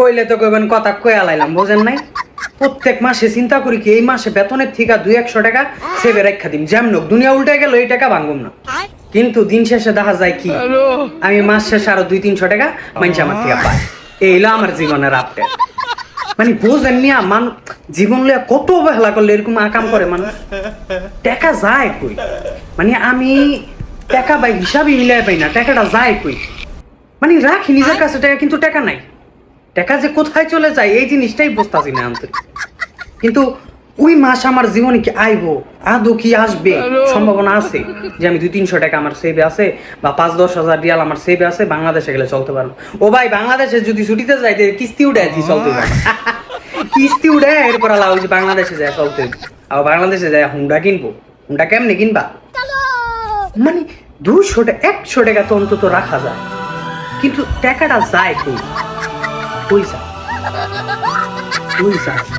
কইলে তো কইবেন কথা কইয়া লাইলাম, বোঝেন নাই? প্রত্যেক মাসে চিন্তা করি কি এই মাসে বেতনের থেকে 200-100 টাকা সেভে রেখা দিম, যেমন হোক দুনিয়া উল্টে গেল এই টাকা ভাঙুম না। কিন্তু দিন শেষে দেখা যায় কি আমি মাস শেষে আরো 200-300 টাকা মানুষ আমার থেকে পায়। এই হলো আমার জীবনের আপডেট। মানে বোঝেন নিয়া জীবন লিয়া কত অবহেলা করলে এরকম আকাম করে মানুষ। টাকা যায় কই? মানে আমি টাকা বাই হিসাবে মিলাই পাই না, টাকাটা যায় কই? মানে রাখি নিজের কাছে টাকা, কিন্তু টাকা নাই। টাকা যে কোথায় চলে যায় এই জিনিসটাই বুঝতেছি না আনতে। কিন্তু ওই মাস আমার জীবনে কি আইবো, আদৌ কি আসবে, সম্ভাবনা আছে যে আমি 200-300 টাকা আমার সেভে আছে বা 5-10 হাজার রিয়াল আমার সেভে আছে, বাংলাদেশে গেলে চলতে পারবো। ও ভাই, বাংলাদেশে যদি ছুটিতে যাই কিস্তি উঠে আছি চলতে পারবো। কিস্তি উঠে এরপর আলা ওই যে বাংলাদেশে যায় চলতে, আর বাংলাদেশে যায় হুন্ডা কিনবো। হুন্ডা কেমনে কিনবা? মানে 200-100 টাকা তো অন্তত রাখা যায়, কিন্তু টাকাটা যায় কই? কই যায়?